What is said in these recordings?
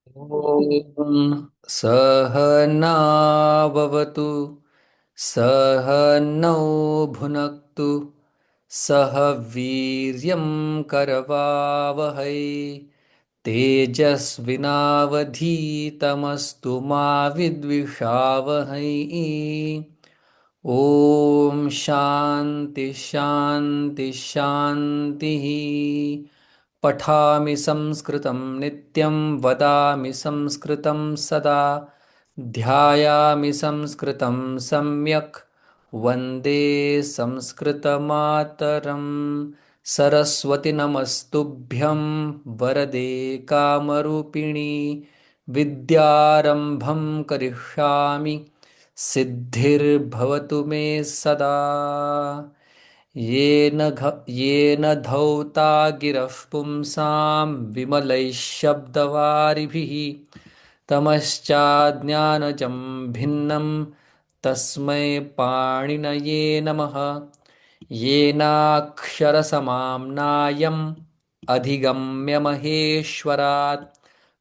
ॐ सहनाववतु सहनौ भुनक्तु सह वीर्यं करवावहै तेजस्विनावधीतमस्तु मा विद्विषावहै। ॐ शान्ति शान्ति शान्तिः। पठामि संस्कृतं नित्यं वदामि संस्कृतं सदा ध्यायामि संस्कृतं सम्यक् वन्दे संस्कृतमातरं। सरस्वति नमस्तुभ्यं वरदे कामरूपिणि विद्यारम्भं करिष्यामि सिद्धिर्भवतु मे सदा। येन धौता गिरः पुंसां विमलैः शब्दवारिभिः तमश्चाज्ञानजं भिन्नं तस्मै पाणिनये नमः। येनाक्षरसमाम्नायम् अधिगम्य महेश्वरात्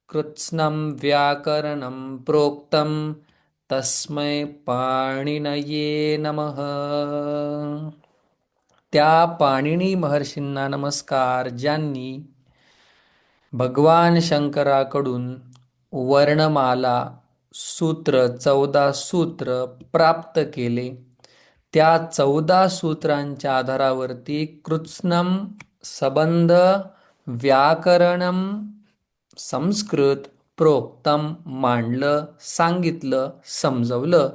कृत्स्नं व्याकरणं प्रोक्तं तस्मै पाणिनये नमः। त्या पाणिनी महर्षींना नमस्कार ज्यांनी भगवान शंकराकडून वर्णमाला सूत्र 14 सूत्र प्राप्त केले. त्या 14 सूत्रांच्या आधारावरती कृत्स्नम सबंध व्याकरणम संस्कृत प्रोक्तम मांडलं, सांगितलं, समजवलं.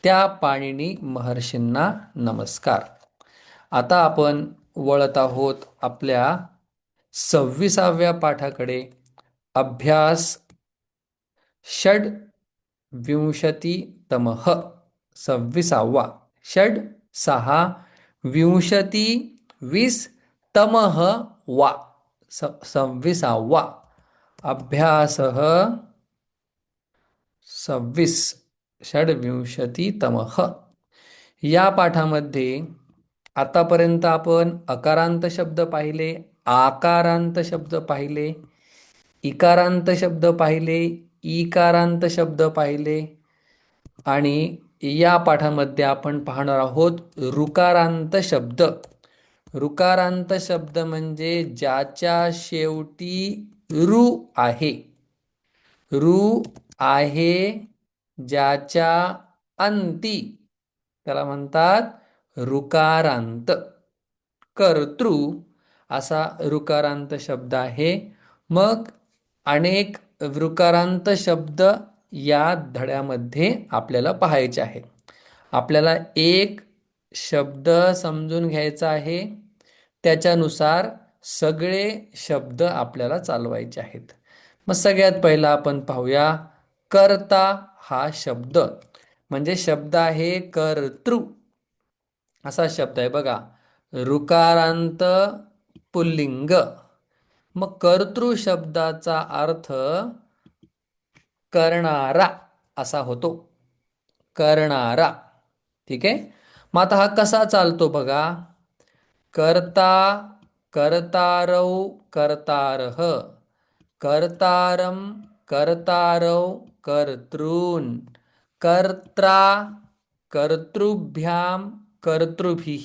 त्या पाणिनी महर्षींना नमस्कार. आता आपण वळत आहोत आपल्या 26व्या पाठाकडे. अभ्यास षड्विंशतितमः 26वा षड 6 विंशती 20 तमः वा 26वा अभ्यासः 26 षड्विंशतितमः. या पाठामध्ये आतापर्यंत आपण अकारांत शब्द पाहिले, आकारांत शब्द पाहिले, इकारांत शब्द पाहिले, ईकारांत शब्द पाहिले आणि या पाठामध्ये आपण पाहणार आहोत ऋकारांत शब्द. ऋकारांत शब्द म्हणजे ज्याच्या शेवटी ऋ आहे, ऋ आहे ज्याच्या अंती, त्याला म्हणतात ऋकारांत. कर्तृ असा ऋकारांत शब्द आहे. मग अनेक ऋकारांत शब्द या धड्यामध्ये आपल्याला पाहायचे आहेत. आपल्याला एक शब्द समजून घ्यायचा आहे, त्याच्यानुसार सगळे शब्द आपल्याला चालवायचे आहेत. मग सगळ्यात पहिला आपण पाहूया कर्ता हा शब्द. म्हणजे शब्द आहे कर्तृ असा शब्द आहे बघा. ऋकारांत पुल्लिंग. मग कर्तृ शब्दाचा अर्थ करणारा असा होतो. करणारा. ठीक आहे. मग आता हा कसा चालतो बघा. कर्ता, कर्तारौ, कर्तारः, कर्तारं, कर्तारौ, कर्तॄन्, कर्त्रा, कर्तृभ्यां, कर्तृभिः,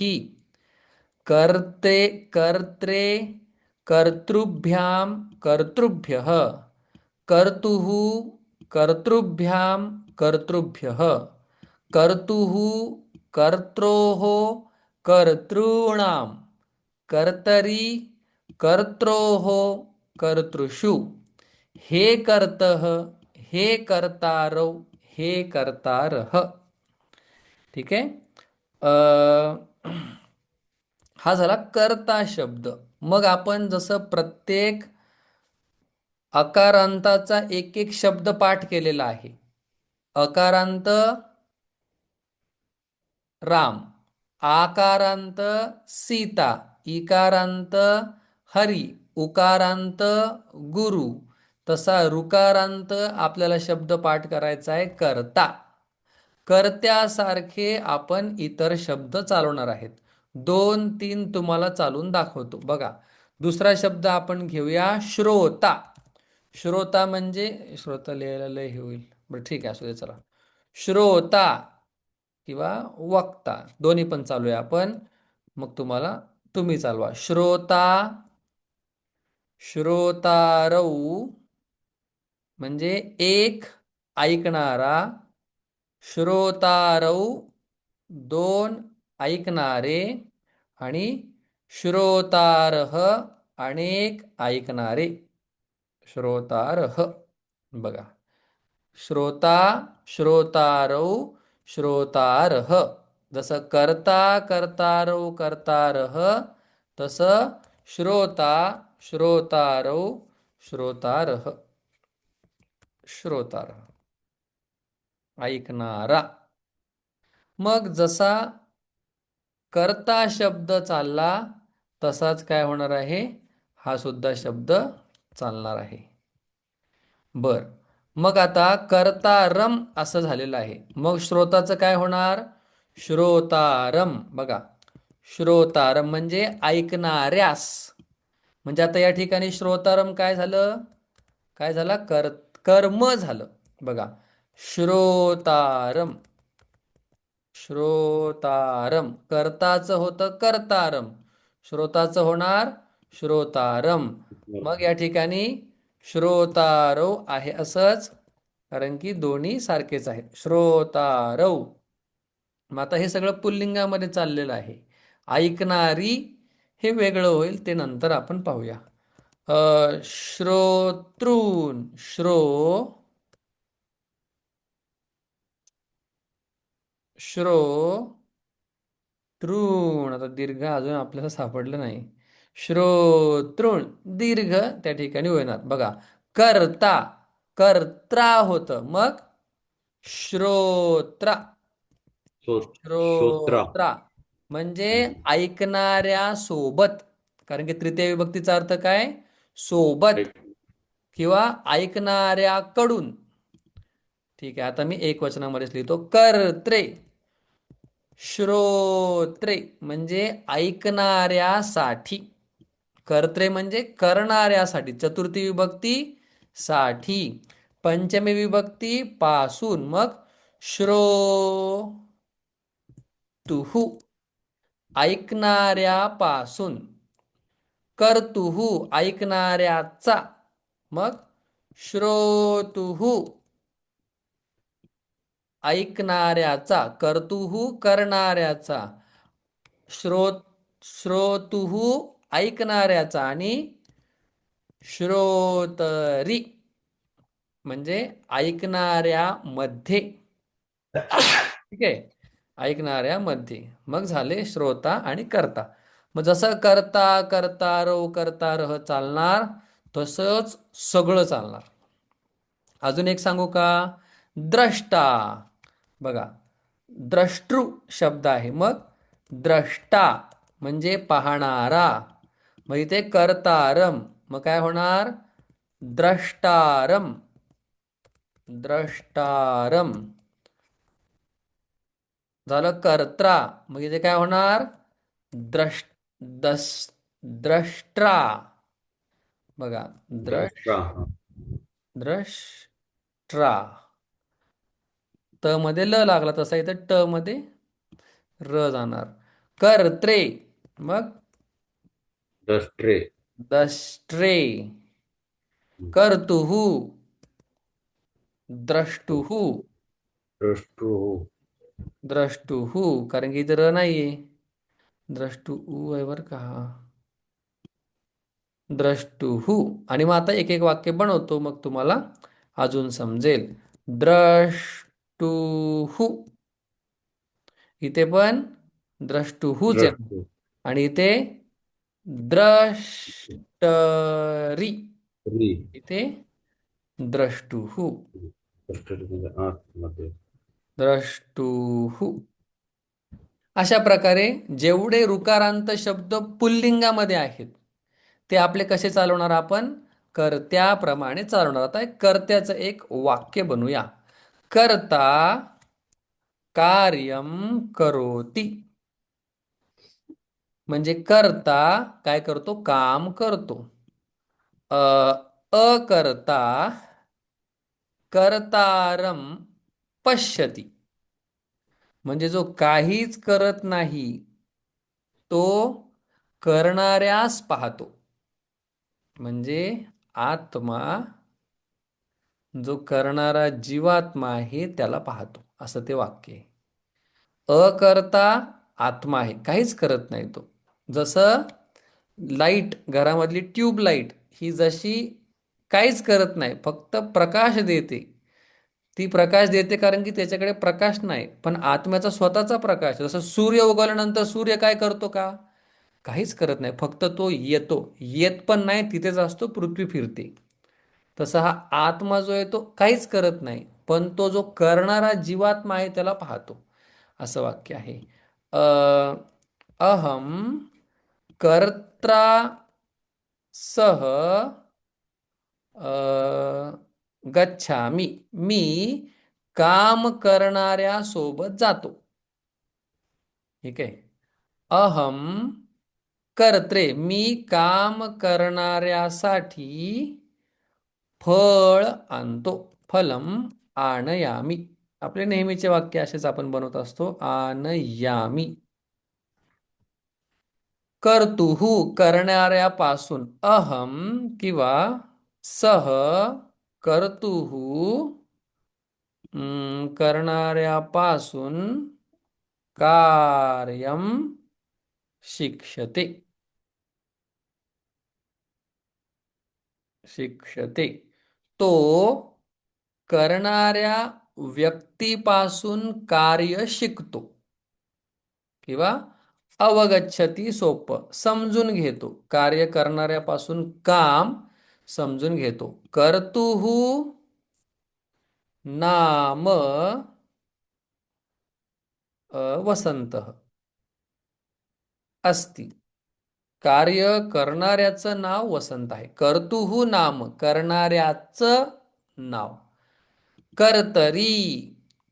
कर्ते, कर्त्रे, कर्तृभ्यां, कर्तृभ्यः, कर्तुः, कर्तृभ्यां, कर्तृभ्यः, कर्तुः, कर्त्रोः, कर्तॄणां, कर्तरि, कर्त्रोः, कर्तृषु, हे कर्तः, हे कर्तारौ, हे कर्तारः. ठीक आहे. हा झाला कर्ता शब्द. मग आपण जसं प्रत्येक अकारांताचा एक एक शब्द पाठ केलेला आहे. अकारांत राम, आकारांत सीता, इकारांत हरी, उकारांत गुरु, तसा ऋकारांत आपल्याला शब्द पाठ करायचा आहे कर्ता. कर्त्यासारखे आपण इतर शब्द चालवणार आहेत. 2-3 तुम्हाला चालून दाखवतो बघा. दुसरा शब्द आपण घेऊया श्रोता. श्रोता म्हणजे श्रोता लिहायला लय हे होईल. बरं ठीक आहे, असू दे चला. श्रोता किंवा वक्ता दोन्ही पण चालूया आपण. मग तुम्ही चालवा. श्रोता, श्रोतारौ म्हणजे एक ऐकणारा. श्रोतारौ दोन ऐकणारे. आणि श्रोतारह अनेक ऐकणारे. श्रोतारह. बघा, श्रोता, श्रोतारौ, श्रोतारह. जसं कर्ता, कर्तारौ, कर्तारह, तसं श्रोता, श्रोतारौ, श्रोतारह. श्रोतारह ऐकणारा. मग जसा कर्ता शब्द चालला तसाच काय होणार आहे, हा सुद्धा शब्द चालणार आहे. बर, मग आता कर्तारम असं झालेलं आहे. मग श्रोताचं काय होणार, श्रोतारम. बघा, श्रोतारम म्हणजे ऐकणाऱ्यास. म्हणजे आता या ठिकाणी श्रोतारम काय झालं, काय झाला, कर्म झालं. बघा, श्रोतारम, श्रोतारम. कर्ताचं होतं कर्तारम, श्रोताचं होणार श्रोतारम. मग या ठिकाणी श्रोतारव आहे असंच, कारण की दोन्ही सारखेच आहेत. श्रोतारव. मग आता हे सगळं पुल्लिंगामध्ये चाललेलं आहे. ऐकणारी हे वेगळं होईल, ते नंतर आपण पाहूया. श्रोतृन, श्रो तृण. आता दीर्घ अजून आपल्याला सापडलं नाही. श्रोतृण दीर्घ त्या ठिकाणी होणार. बघा, कर्ता, कर्त्रा होतं, मग श्रोत्रा, श्रोत्रा. श्रोत्रा म्हणजे ऐकणाऱ्या सोबत. कारण की तृतीय विभक्तीचा अर्थ काय, सोबत किंवा ऐकणाऱ्याकडून. ठीक आहे, आता मी एक वचनामध्येच लिहितो. कर्त्रे, श्रोत्रे म्हणजे ऐकणाऱ्यासाठी. कर्त्रे म्हणजे करणाऱ्यासाठी. चतुर्थी विभक्ती साठी. पंचमी विभक्ती पासून. मग श्रोतुहू ऐकणाऱ्यापासून. कर्तुहू ऐकणाऱ्याचा. मग श्रोतुहू ऐकणाऱ्याचा. कर्तुहू करणाऱ्याचा. श्रोतुहू ऐकणाऱ्याचा. आणि श्रोतरी म्हणजे ऐकणाऱ्यामध्ये. ठीक आहे, ऐकणाऱ्यामध्ये. मग झाले श्रोता आणि कर्ता. मग जसं कर्ता, कर्तारव, कर्तारह चालणार, तसंच सगळं चालणार. अजून एक सांगू का, द्रष्टा. बघा, द्रष्टृ शब्द आहे, मग द्रष्टा म्हणजे पाहणारा. मग इथे कर्तारम, मग काय होणार, द्रष्टारम, द्रष्टारम. झालं कर्त्रा, मग इथे काय होणार, द्रष दस द्रष्ट्रा. बघा, द्रष्टा. द्रष्ट्रा. त मध्ये ल लागला, तसा इथं ट मध्ये र जाणार. कर्त्रे, मग द्रष्ट्रे. दष्ट्रे. कर्तुहू, द्रष्टुहू, द्रष्टु. द्रष्टुहू. कारण की इथं र नाहीये, द्रष्टू आहे बरं का. द्रष्टुहू. आणि मग आता एक एक वाक्य बनवतो, मग तुम्हाला अजून समजेल. द्रष्टुहू, इथे पण द्रष्टुहूच येणार. द्रष्टु. आणि इथे द्रष्टरी, री. इथे द्रष्टुहू, द्रष्टु आतमध्ये. द्रष्टुहू. अशा प्रकारे जेवढे ऋकारांत शब्द पुल्लिंगामध्ये आहेत, ते आपले कसे चालवणार आपण, कर्त्याप्रमाणे चालवणार. आता कर्त्याचं एक वाक्य बनवूया. कर्ता कार्यम करोति. म्हणजे कर्ता काय करतो, काम करतो. अकर्ता कर्तारम पश्यति. म्हणजे जो काहीच करत नाही तो करणाऱ्यास पाहतो. म्हणजे आत्मा जो करणारा जीवात्मा आहे त्याला पाहतो, असं ते वाक्य आहे. अकर्ता आत्मा आहे, काहीच करत नाही तो. जसं लाईट, घरामधली ट्यूब लाईट ही जशी काहीच करत नाही, फक्त प्रकाश देते. ती प्रकाश देते कारण की त्याच्याकडे प्रकाश नाही, पण आत्म्याचा स्वतःचा प्रकाश. जसं सूर्य उगवल्यानंतर सूर्य काय करतो का? काहीच करत नाही, फक्त तो येतो. येत पण नाही, तिथेच असतो, पृथ्वी फिरते. तसा हा आत्मा जो आहे तो काहीच करत नाही, पण तो जो करणारा जीवात्मा आहे त्याला पाहतो, असं वाक्य आहे. अ, अहम कर्त्रा सह गच्छामी. मी काम करणाऱ्या सोबत जातो. ठीक आहे. अहम कर्त्रे, मी काम करणाऱ्यासाठी फळ आणतो. फलम आणयामी. आपले नेहमीचे वाक्य असेच आपण बनवत असतो. आणयामी. कर्तुहू करणाऱ्यापासून. अहम किंवा सह कर्तुहू करणाऱ्यापासून कार्यम शिक्षते. शिक्षते. तो करणाऱ्या व्यक्तीपासून कार्य शिकतो किंवा अवगच्छती, सोपं समजून घेतो. कार्य करणाऱ्यापासून काम समजून घेतो. कर्तुहू नाम वसंतः अस्ति. कार्य करणाऱ्याचं नाव वसंत आहे. कर्तुहू नाम, करणाऱ्याचं नाव. कर्तरी,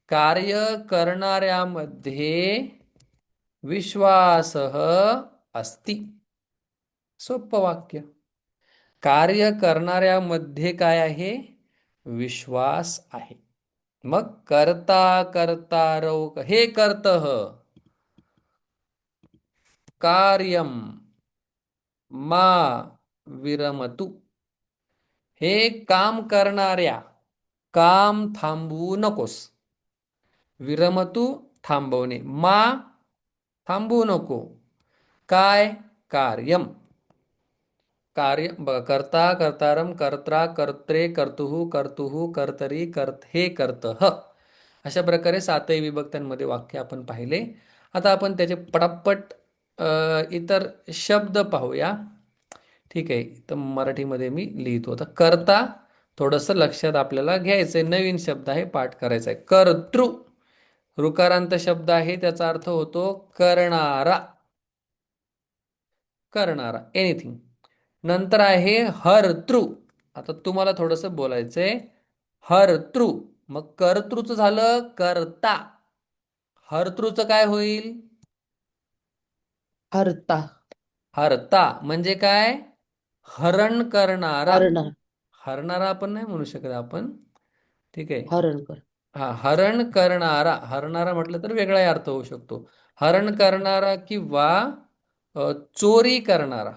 कार्य करणाऱ्यामध्ये विश्वासः अस्ति. सोपं वाक्य. कार्य करणाऱ्यामध्ये काय आहे? विश्वास आहे. मग करता कर्तारौ, हे कर्तः कार्यम मा विरमतु. हे काम करणाऱ्या, काम थांबवू नकोस. विरमतु थांबवणे, मा थांबवू नको. काय? कार्यम. कार्य कर्ता कर्तारम कर्त्रा कर्त्रे कर्तुहू कर्तुहू कर्तरी हे कर्तः. अशा प्रकारे सातही विभक्त्यांमध्ये वाक्य आपण पाहिले. आता आपण त्याचे पटापट इतर शब्द पाहूया. ठीक आहे, तर मराठीमध्ये मी लिहितो. आता कर्ता थोडंसं लक्षात आपल्याला घ्यायचंय. नवीन शब्द आहे, पाठ करायचा आहे. कर्तृ, ऋकारांत शब्द आहे, त्याचा अर्थ होतो करणारा. करणारा, एनिथिंग. नंतर आहे हर्तृ. आता तुम्हाला थोडंसं बोलायचंय. हर्तृ, मग कर्तृच झालं कर्ता. हर्तृचं काय होईल? हरता. हरता म्हणजे काय? हरण करणारा. हरण. हरणारा आपण नाही म्हणू शकत आपण. ठीक आहे. हरण कर. हा, हरण करणारा. हरणारा म्हटलं तर वेगळा अर्थ होऊ शकतो. हरण करणारा किंवा चोरी करणारा.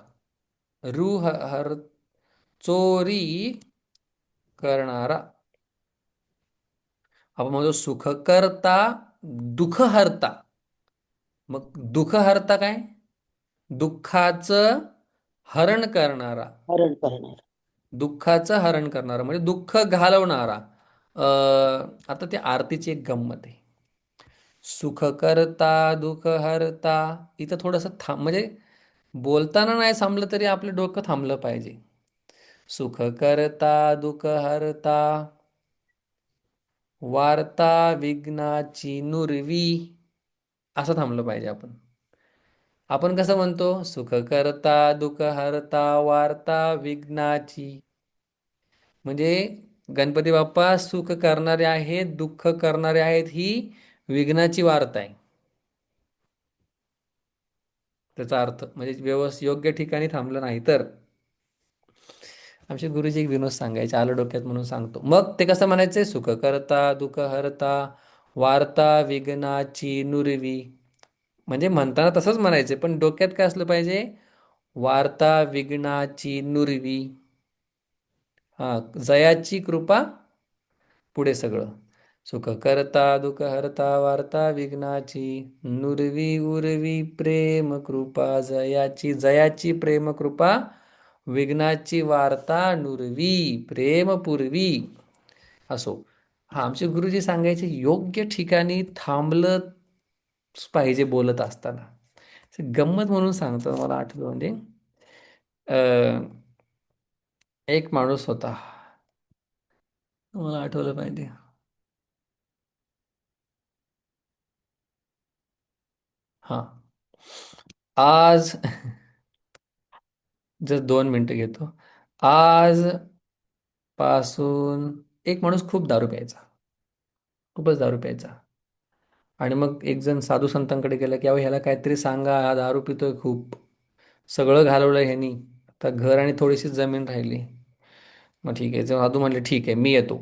हर, चोरी करणारा. आपण म्हणतो सुख करता, दुःख हरता. मग दुःख हरता काय? दुःखाचं हरण करणारा. हरण करणार. दुःखाचं हरण करणारा म्हणजे दुःख घालवणारा. आता ते आरतीची एक गंमत आहे. सुख करता दुःख हरता. इथं थोडंसं म्हणजे बोलताना नाही थांबलं तरी आपलं डोकं थांबलं पाहिजे. सुख करता दुःख हरता, वार्ता विघ्नाची नुरवी. असं थांबलं पाहिजे आपण. आपण कसं म्हणतो? सुख करता दुःख हरता, वार्ता विघ्नाची. म्हणजे गणपती बाप्पा सुख करणारे आहेत, दुःख करणारे आहेत, ही विघ्नाची वार्ता आहे. त्याचा अर्थ म्हणजे व्यवस्थित योग्य ठिकाणी थांबलं नाही तर. आमचे गुरुजी एक विनोद सांगायचे, आलं डोक्यात म्हणून सांगतो. मग ते कसं म्हणायचे? सुख करता दुःख हरता वार्ता विघ्नाची नुरवी. म्हणजे म्हणताना तसंच म्हणायचे, पण डोक्यात काय असलं पाहिजे? वार्ता विघ्नाची नुरवी. हा, जयाची कृपा पुढे सगळं. सुख करता दुःख हरता वार्ता विघ्नाची नुरवी उर्वी प्रेम कृपा जयाची. जयाची प्रेम कृपा विघ्नाची वार्ता नुरवी प्रेम पूर्वी. असो. हा, आमचे गुरुजी सांगायचे योग्य ठिकाणी थांबलंच पाहिजे बोलत असताना. गंमत म्हणून सांगतो, मला आठवलं म्हणजे एक माणूस होता, मला आठवलं पाहिजे. हा, आज जस्ट 2 मिनिटं घेतो. आज पासून एक माणूस खूप दारू प्यायचा, खूपच दारू प्यायचा. आणि मग एक जण साधू संतांकडे गेला की, अहो ह्याला काहीतरी सांगा, हा दारू पितोय खूप, सगळं घालवलं ह्यानी, आता घर आणि थोडीशी जमीन राहिली. मग ठीक आहे, जर साधू म्हणले ठीक आहे मी येतो.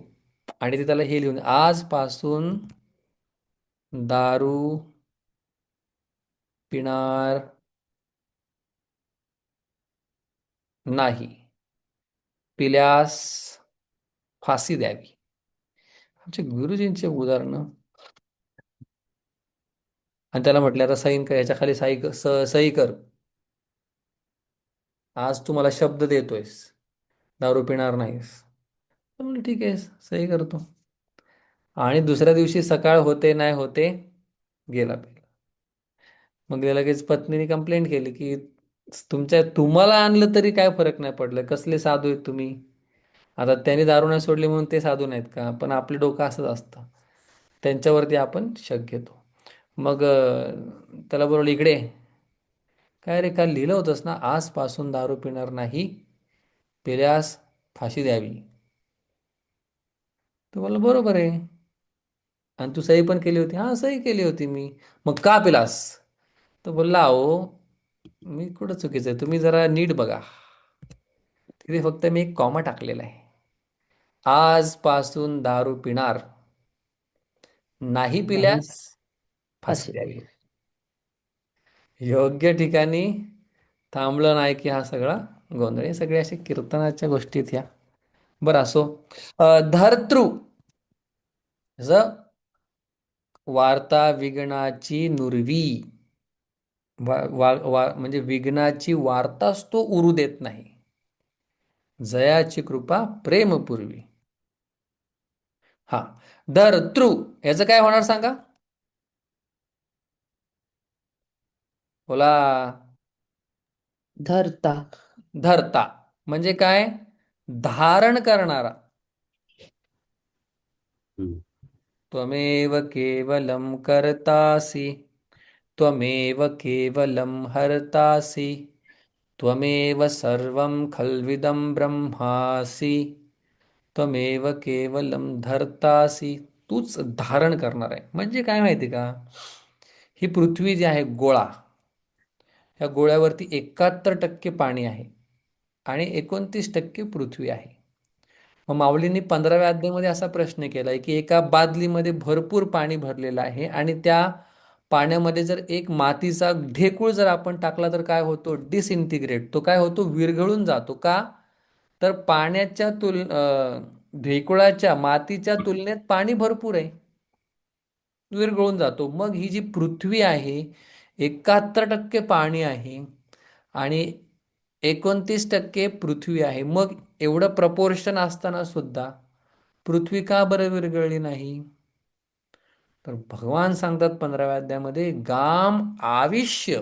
आणि ते त्याला हे लिहून, आजपासून दारू पिणार नाही, पिल्यास फाशी द्यावी. आमचे गुरुजींचे उदाहरण. आणि त्याला म्हटलं आता सही कर, याच्या खाली सही कर, आज तू मला शब्द देतोयस दारू पिणार नाहीस. तर म्हणलं ठीक आहे, सही करतो. आणि दुसऱ्या दिवशी सकाळ होते नाही होते, गेला पेला. मग ते लगेच पत्नीने कंप्लेंट केली की, तुम्हाला आणलं तरी काय फरक नाही पडलं, कसले साधू आहेत तुम्ही. आता त्यांनी दारू नाही सोडली म्हणून ते साधू नाहीत का? पण आपलं डोकं असंच असतं, त्यांच्यावरती आपण शक घेतो. मग त्याला बोलवलं, इकडे ये. काय रे, काल लिहिलं होतंस ना आजपासून दारू पिणार नाही, पिल्यास फाशी द्यावी. तो बोलला बरोबर आहे. आणि तू सही पण केली होती? हां, सही केली होती मी. मग का पिलास? तो बोलला, अहो मी कुठं चुकीचं आहे, तुम्ही जरा नीट बघा, तिथे फक्त मी एक कॉमा टाकलेला आहे. आजपासून दारू पिणार नाही, नाही पिल्यास फाशी फाशी द्यावी. द्यावी. योग्य ठिकाणी थांबलं नाही की हा सगळा गोंधळ. हे सगळे असे कीर्तनाच्या गोष्टीत ह्या. बरं असो. धर्तृ जसं वार्ता विघ्नाची नुरवी. म्हणजे विघ्नाची वार्ताच तो उरू देत नाही, जयाची कृपा प्रेमपूर्वी. हा, धर्तृ याचं काय होणार सांगा? बोला. धरता. धरता म्हणजे काय? धारण करणारा. हम्म. त्वमेव केवलं कर्तासि, त्वमेव केवलं हर्तासि, त्वमेव सर्वं खल्विदं ब्रह्मासि, त्वमेव केवलं धर्तासि. तूच धारण करणार आहे. म्हणजे काय माहिती का? ही पृथ्वी जी आहे गोळा, ह्या गोळ्यावरती 71% पाणी आहे आणि 29% पृथ्वी आहे. मग माऊलींनी 15व्या अध्यायामध्ये असा प्रश्न केलाय की, एका बादलीमध्ये भरपूर पाणी भरलेलं आहे आणि त्या पाण्यामध्ये जर एक मातीचा ढेकूळ जर आपण टाकला तर काय होतो? डिसइंटिग्रेट. तो काय होतो? विरघळून जातो. का? तर पाण्याच्या ढेकुळाच्या मातीच्या तुलनेत पाणी भरपूर आहे, विरघळून जातो. मग ही जी पृथ्वी आहे, 71% पाणी आहे आणि 29% पृथ्वी आहे. मग एवढं प्रपोर्शन असताना सुद्धा पृथ्वी का बरं विरघळली नाही? तर भगवान सांगतात 15व्या अध्यायामध्ये, गाम आविश्य,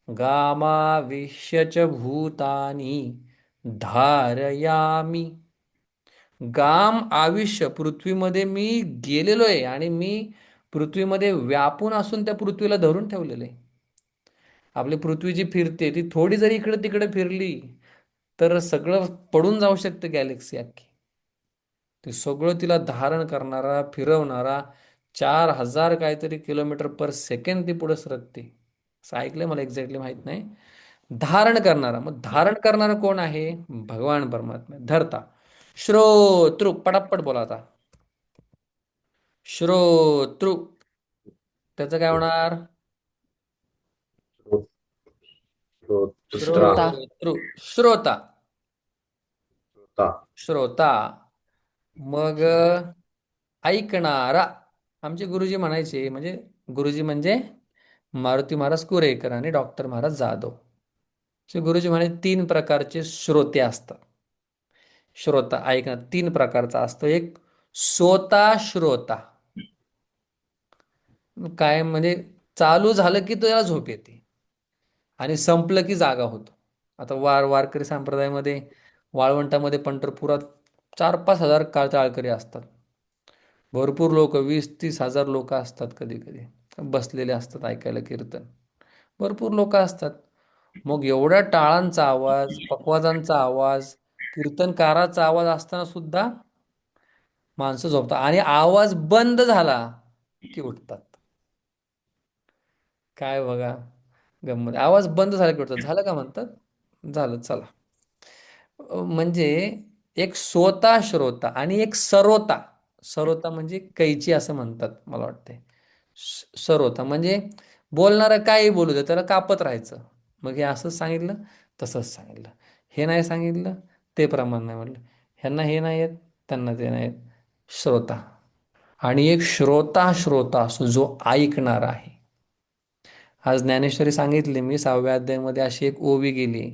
गामाविश्य च भूतानी धारयामी. गाम आयुष्य, पृथ्वीमध्ये मी गेलेलो आहे आणि मी पृथ्वीमध्ये व्यापून असून त्या पृथ्वीला धरून ठेवलेलं आहे. आपली पृथ्वी जी फिरते ती थोडी जरी इकडे तिकडे फिरली तर सगळं पडून जाऊ शकतं, गॅलेक्सी अख्खी. ते सगळं तिला धारण करणारा, फिरवणारा, 4000 काहीतरी किलोमीटर पर सेकंड ती पुढे सरकते. असं ऐकलंय, मला एक्झॅक्टली माहित नाही. धारण करणारा. मग धारण करणारा कोण आहे? भगवान परमात्मा. धरता. श्रोतृ. पटापट बोला आता. श्रोतृ. त्याचं काय होणार? श्रोत श्रोतृ श्रोता. श्रोतृ. श्रोता. श्रोता श्रोता. मग ऐकणारा. आमचे गुरुजी म्हणायचे, म्हणजे गुरुजी म्हणजे मारुती महाराज कुरेकर आणि डॉक्टर महाराज जाधव. गुरुजी म्हणे 3 प्रकारचे श्रोते असतात. श्रोता ऐकणार 3 प्रकारचा असतो. एक सोता श्रोता. काय म्हणजे चालू झालं की त्याला झोप येते आणि संपलं की जागा होतो. आता वारकरी संप्रदायामध्ये, वाळवंटामध्ये, पंढरपुरात 4-5 हजार टाळकरी असतात. भरपूर लोक, 20-30 हजार लोक असतात. कधी कधी बसलेले असतात ऐकायला कीर्तन. भरपूर लोक असतात. मग एवढ्या टाळांचा आवाज, पखवाजांचा आवाज, कीर्तनकाराचा आवाज असताना सुद्धा माणसं झोपतात आणि आवाज बंद झाला की उठतात. काय बघा गंमत. आवाज बंद झाला की उठतात. झालं का म्हणतात? झालं, चला. म्हणजे एक सोता श्रोता आणि एक सरोता. सरोता म्हणजे कैची असं म्हणतात मला वाटते. सरोता म्हणजे बोलणारं काही बोलू दे त्याला कापत राहायचं. मग हे असंच सांगितलं, तसंच सांगितलं, हे नाही सांगितलं, ते प्रमाण नाही म्हटलं, ह्यांना हे नाही येत, त्यांना ते नाही येत. श्रोता. आणि एक श्रोता श्रोता असो जो ऐकणार आहे. आज ज्ञानेश्वरी सांगितली मी 6व्या अध्यायामध्ये अशी एक ओवी गेली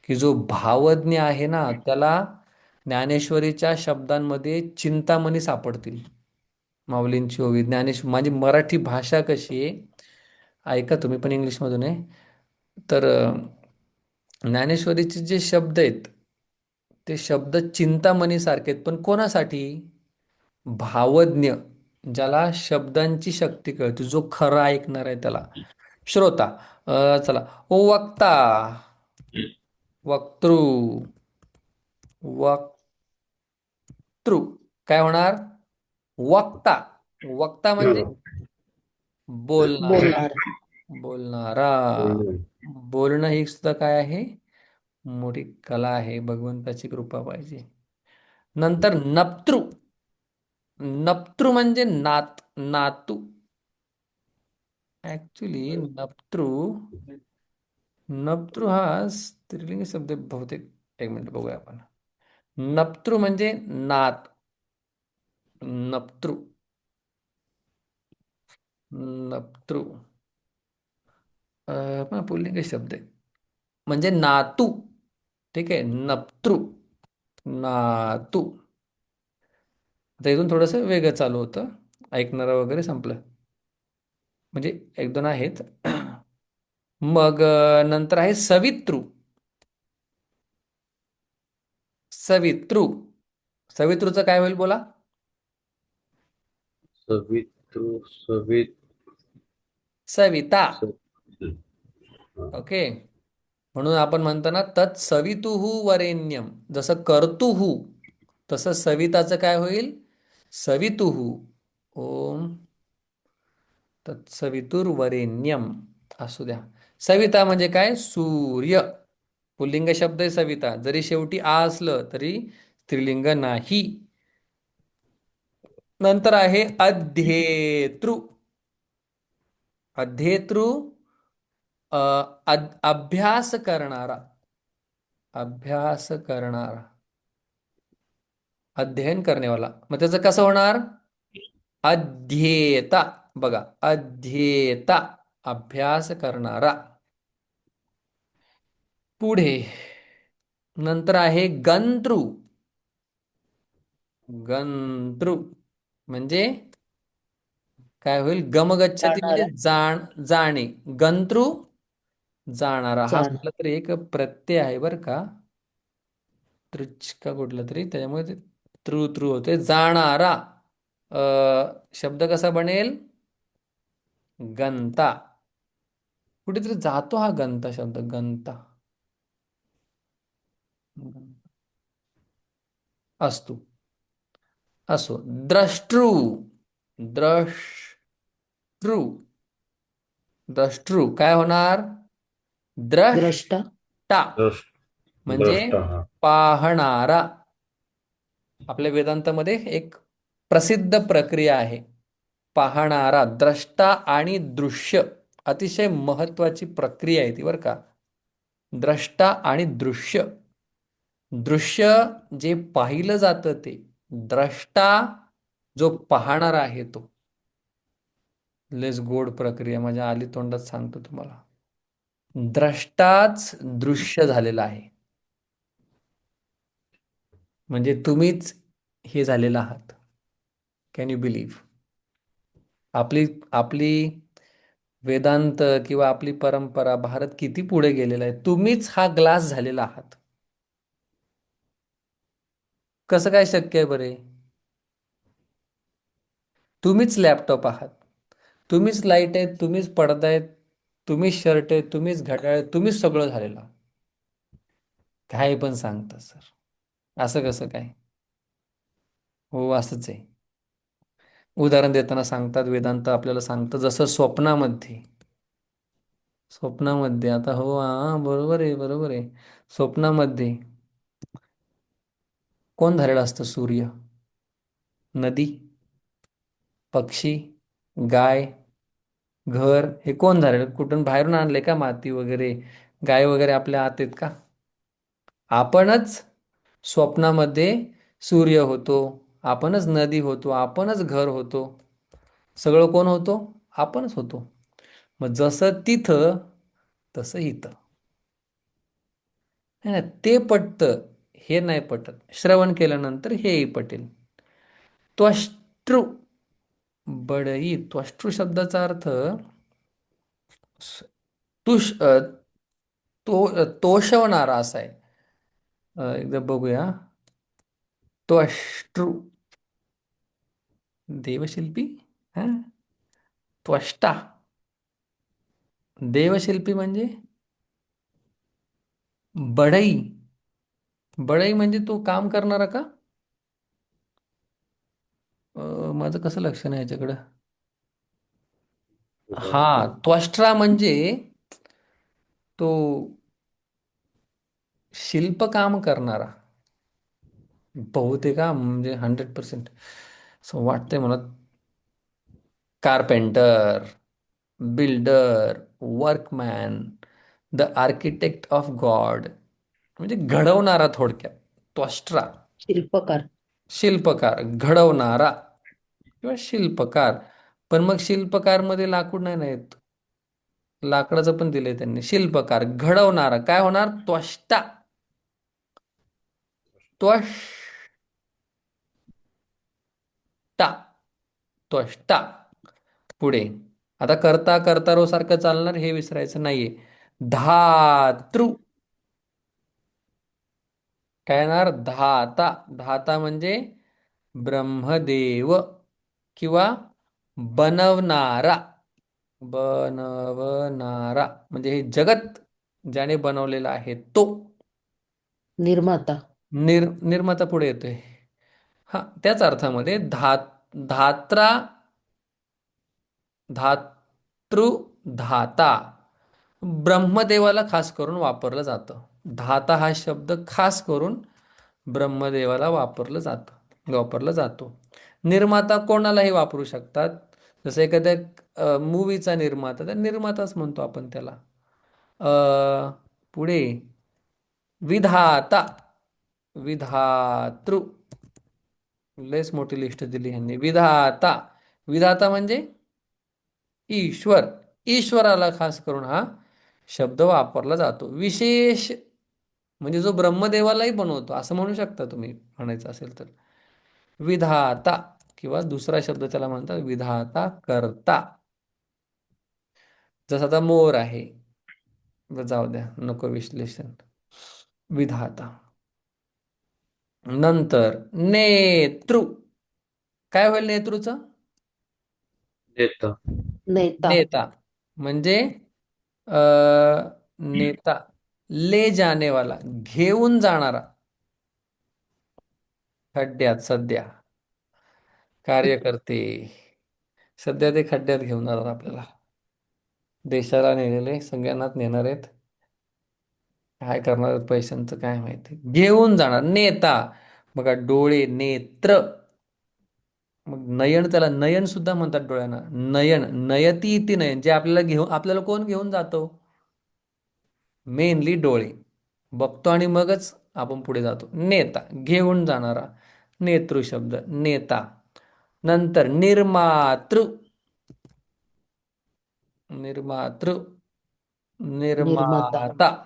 की जो भावज्ञ आहे ना त्याला ज्ञानेश्वरीच्या शब्दांमध्ये चिंतामणी सापडतील. माऊलींची ओवी माझी मराठी भाषा कशी आहे ऐका, तुम्ही पण इंग्लिशमधून आहे. तर ज्ञानेश्वरीचे जे शब्द आहेत ते शब्द चिंतामणी सारखे आहेत. पण कोणासाठी? भावज्ञ, ज्याला शब्दांची शक्ती कळते, जो खरा ऐकणार आहे त्याला. श्रोता. चला. वक्ता. वक्तृ. वक्तृ. काय होणार? वक्ता. वक्ता म्हणजे बोलणारा. बोलणार. बोलणारा. बोलणं ही सुद्धा काय आहे? मोठी कला आहे. भगवंताची कृपा पाहिजे. नंतर नप्तृ. नप्तृ म्हणजे नातू. ऍक्च्युली नप्तृ. नप्तृ हा स्त्रीलिंगी शब्द आहे बहुतेक. एक मिनिट बघूया आपण. नप्तृ म्हणजे नात. नप्तृ. नप्तृ. पण पुल्लिंग शब्द आहे. म्हणजे नातू. ठीक आहे. नप्तृ. नातू. आता इथून थोडंसं वेगळं चालू होतं. ऐकणारं वगैरे संपलं. म्हणजे 1-2 आहेत. मग नंतर आहे सवितृ. सवितृ. सवितृचं काय होईल बोला? सवितृ सवित सविता. सवित ओके. म्हणून आपण म्हणतो ना तत्सवितुः वरेण्यम. जसं कर्तुः तसं सविताचं काय होईल? सवितुः. ओम तत्सवितुर्वरेण्यम असू द्या. सविता म्हणजे काय? सूर्य. पुल्लिंग शब्द आहे सविता. जरी शेवटी आ असलं तरी स्त्रीलिंग नाही. नंतर आहे अध्येतृ. अध्येतृ अभ्यास करणारा. अभ्यास करणारा. अध्ययन करणेवाला. मग त्याचं कसं होणार? अध्येता. बघा, अध्येता. अभ्यास करणारा. पुढे नंतर आहे गंतृ. गंतृ म्हणजे काय होईल? गमगच्छती म्हणजे जाणारा. जाणे. गंतृ जाणारा. हा जाणार. कुठला तरी एक प्रत्यय आहे बरं का. तृच का कुठला तरी, त्याच्यामुळे ते तृ तृ होते. जाणारा. शब्द कसा बनेल? गंता. कुठेतरी जातो हा गंता शब्द. गंता. असतो. असो. द्रष्टृ. द्रष्टृ. द्रष्टृ काय होणार? द्रष्टा. द्रष्टा दृष्ट म्हणजे द्रष्टा हा. पाहणारा. आपल्या वेदांतामध्ये एक प्रसिद्ध प्रक्रिया आहे. पाहणारा, द्रष्टा आणि दृश्य अतिशय महत्वाची प्रक्रिया आहे ती बरं का. द्रष्टा आणि दृश्य. दृश्य जे पाहिलं जातं ते, द्रष्टा जो पाहणारा आहे तो. लेस गोड प्रक्रिया माझ्या आली तोंडात सांगतो तुम्हाला. द्रष्टाच दृश्य झालेला आहे. म्हणजे तुम्हीच हे झालेलं आहात. Can you believe? आपली आपली वेदांत किंवा आपली परंपरा, भारत किती पुढे गेलेला आहे. तुम्हीच हा ग्लास झालेला आहात. कसं काय शक्य आहे बरे? तुम्हीच लॅपटॉप आहात, तुम्हीच लाईट आहेत, तुम्हीच पडदा आहेत, तुम्हीच शर्ट आहे, तुम्हीच घड्याळ आहे, तुम्हीच सगळं झालेलं आहात. काय पण सांगता सर, असं कसं काय? हो असंच आहे. उदाहरण देताना सांगतात, वेदांत आपल्याला सांगतं, जसं स्वप्नामध्ये. स्वप्नामध्ये आता हो हा बरोबर आहे, बरोबर आहे. स्वप्नामध्ये कोण झालेलं असतं? सूर्य, नदी, पक्षी, गाय, घर. हे कोण झालेलं? कुठून बाहेरून आणले का माती वगैरे? गाय वगैरे आपल्या आत आहेत का? आपणच स्वप्नामध्ये सूर्य होतो, आपणच नदी होतो, आपणच घर होतो. सगळं कोण होतो? आपणच होतो. मग जसं तिथं तसं इथं. है ना? ते पटतं, हे नाही पटत. श्रवण केल्यानंतर हेही पटेल. त्वष्ट्रू. बडई. त्वष्ट्रू शब्दाचा अर्थ स- तुष तोषवणारा असा आहे. एकदा बघूया. त्वष्ट्रू. देवशिल्पी. हा, त्वष्टा. देवशिल्पी म्हणजे बढई. बढई म्हणजे तो काम करणारा का? माझं कसं लक्ष नाही याच्याकडं. हा, त्वष्ट्रा म्हणजे तो शिल्पकाम करणारा. बहुतेक हा, म्हणजे 100% सो वाटतंय मला. Carpenter, builder, workman, the architect of God. म्हणजे घडवणारा थोडक्यात. त्वष्ट्रा. शिल्पकार. शिल्पकार, घडवणारा किंवा शिल्पकार. पण मग शिल्पकारमध्ये लाकूड नाही नाहीत, लाकडाचं पण दिलंय त्यांनी. शिल्पकार, घडवणारा काय होणार? त्वष्टा. त्वष्टा. त्वष्टा. पुढे आता करता कर्तारो सारखं चालणार, हे विसरायचं नाहीये. धातृ. काय येणार? धाता. धाता म्हणजे ब्रह्मदेव किंवा बनवणारा. बनवणारा म्हणजे हे जगत ज्याने बनवलेलं आहे तो. निर्माता. निर्माता पुढे येतोय. हा, त्याच अर्थामध्ये धात्रा, धातृ, धाता. ब्रह्मदेवाला खास करून वापरलं जातं. धाता हा शब्द खास करून ब्रह्मदेवाला वापरला जातो. निर्माता कोणालाही वापरू शकतात. जसं एखाद्या मूवीचा निर्माता, तर निर्माताच म्हणतो आपण त्याला. पुढे विधाता, विधातृ. लयच मोठी लिस्ट दिली ह्यांनी. विधाता. विधाता म्हणजे ईश्वर. ईश्वराला खास करून हा शब्द वापरला जातो. विशेष म्हणजे जो ब्रह्मदेवालाही बनवतो असं म्हणू शकता तुम्ही, म्हणायचं असेल तर. विधाता किंवा दुसरा शब्द त्याला म्हणतात विधाता, कर्ता. जसं आता मोर आहे, जाऊ द्या, नको विश्लेषण. विधाता. नंतर नेतृ. काय होईल नेतृचं? नेता. नेता. नेता म्हणजे अ, नेता. ले जाने वाला, घेऊन जाणारा. खड्ड्यात सध्या कार्यकर्ते. सध्या ते खड्ड्यात घेऊन जाणार आपल्याला. देशाला नेलेले, सगळ्यांनाच नेणार आहेत. काय करणार पैशांचं काय माहिती. घेऊन जाणार नेता. बघा डोळे नेत्र. मग नयन, त्याला नयन सुद्धा म्हणतात डोळ्यांना. नयन, नयती इति नयन, जे आपल्याला घेऊन, आपल्याला कोण घेऊन जातो? मेनली डोळे. बघतो आणि मगच आपण पुढे जातो. नेता, घेऊन जाणारा. नेतृ शब्द, नेता. नंतर निर्मातृ. निर्मातृ. निर्माता. निर्माता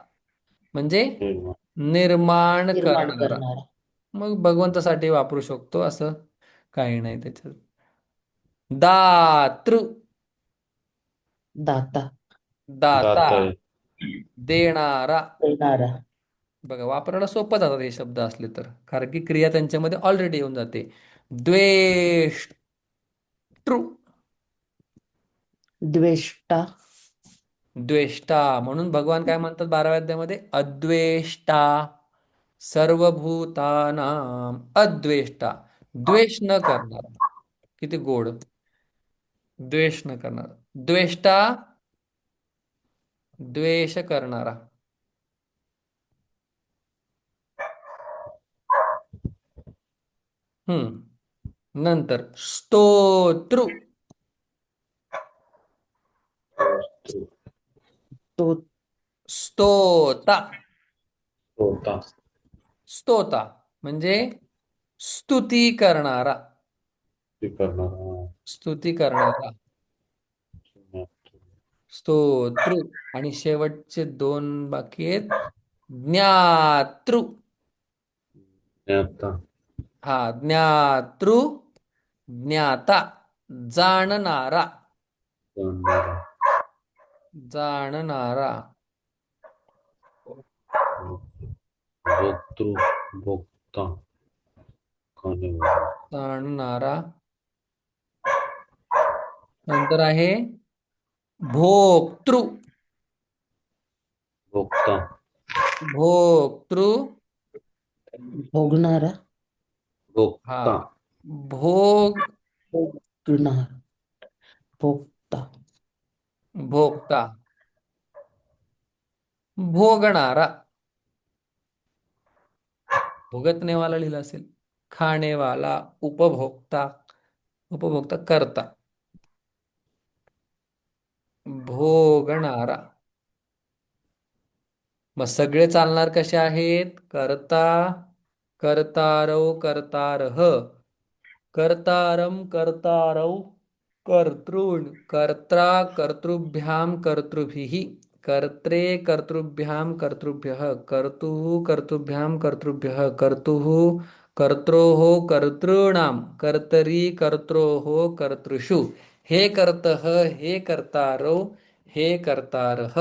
म्हणजे निर्माण. निर्माण निर्माण करणारा. करणारा. मग भगवंतासाठी वापरू शकतो, असं काही नाही त्याच्यात. दातृ. दाता. दाता, दाता आहे. देणारा. देणारा. बघा वापरायला सोपं जातात हे शब्द असले तर, कारण की क्रिया त्यांच्यामध्ये ऑलरेडी येऊन जाते. द्वेष्टृ. द्वेष्टा. द्वेष्टा, म्हणून भगवान काय म्हणतात 12व्या अध्यायामध्ये? अद्वेष्टा सर्वभूतानां अद्वेष्टा. द्वेष न करणारा. किती गोड. द्वेष न करणारा. द्वेष्टा, द्वेष करणारा. नंतर स्तोतृ. तो. स्तोता. होता. स्तोता म्हणजे स्तुती करणारा. ते करणारा. स्तुती करणारा. स्तोतृ. आणि शेवटचे दोन बाकी आहेत. ज्ञातृ. ज्ञाता. हा, ज्ञातृ. ज्ञाता, जाणणारा. जाणणारा. जाणणारा. भोक्तृ. भोक्ता. खाणेवाला. जाणणारा. नंतर आहे भोक्तृ. भोक्ता. भोक्तृ. भोगणारा. हा, भोक्ता. भोग. भोगणार. भोगता. भोगता. भोगणारा. भोगतनेवाला लिहिलं असेल. खाणेवाला, उपभोक्ता. उपभोक्ता करता. भोगणारा. मग सगळे चालणार कसे आहेत? कर्ता, कर्तारौ, कर्तारः, कर्तारं, कर्तारौ, कर्तॄन्, कर्त्रा, कर्तृभ्यां, कर्तृभिः, कर्त्रे, कर्तृभ्यां, कर्तृभ्यः, कर्तुः, कर्तृभ्यां, कर्तृभ्यः, कर्तुः, कर्त्रोः, कर्तॄणां, कर्तरी, कर्त्रोः, कर्तृषु. हे कर्तः, हे कर्तारौ, हे कर्तारः.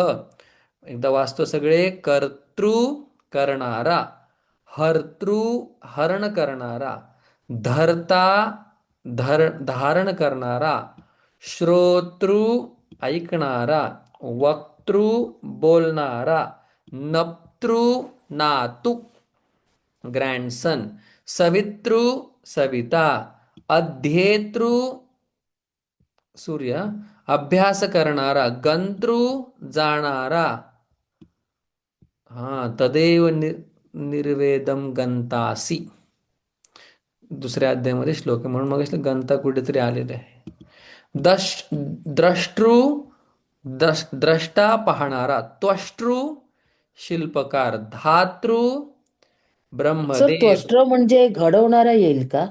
एकदा वाचतो सगळे. कर्तृ, करणारा. हर्तृ, हरण करणारा. धर्ता, धारण करणारा. श्रोतृ, ऐकणारा. वक्तृ, बोलणारा. नप्तृ, नातू, ग्रँडसन. सवितृ, सविता. अध्येतृ, सूर्य. अभ्यास करणारा. गंतृ, जाणारा. हा, तदेव निर्वेदम गंतासी. दुसऱ्या अध्यायामध्ये श्लोक आहे, म्हणून मग गंता कुठेतरी आलेले आहे. द्रष्टृ, द्रष्टा पाहणारा. त्वष्टृ, शिल्पकार. धातृ, सर ब्रह्मदेव. त्वष्ट्र म्हणजे घडवणारा येईल का?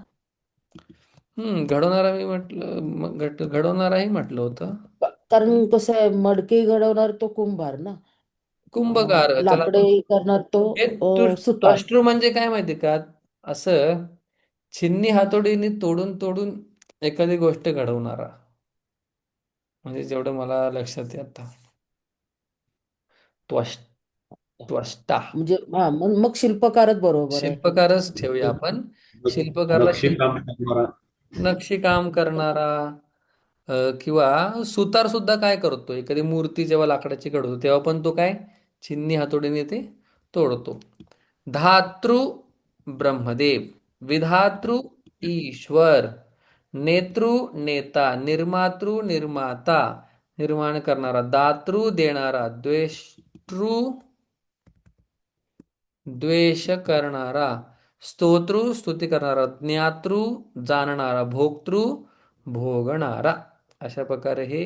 घडवणारा मी म्हटलं, घडवणाराही म्हटलं होतं. कारण कसं आहे, मडके घडवणार तो कुंभार ना. कुंभकार, त्याला लाकडे करणार तो हे सुतार. त्वष्टृ म्हणजे काय माहिती का? असं छिन्नी हातोडीने तोडून तोडून एखादी गोष्ट घडवणारा, म्हणजे जेवढं मला लक्षात येत आता. त्वष्ट, त्वष्टा. म्हणजे हा, मग शिल्पकारच बरोबर आहे. शिल्पकारच ठेवूया आपण. शिल्पकारला नक्षीकाम करणारा. नक्षीकाम करणारा. किंवा सुतार सुद्धा काय करतो, एखादी मूर्ती जेव्हा लाकडाची घडवतो तेव्हा पण तो काय छिन्नी हातोडीने ते तोडतो. धातृ, ब्रह्मदेव. विधातृ, ईश्वर. नेतृ, नेता. निर्मातृ, निर्माता, निर्माण करणारा. दातृ, देणारा. द्वेष्टृ, द्वेष करणारा, स्तोतृ स्तुती करणारा, ज्ञातृ जाणणारा, भोक्तृ भोगणारा. अशा प्रकारे हे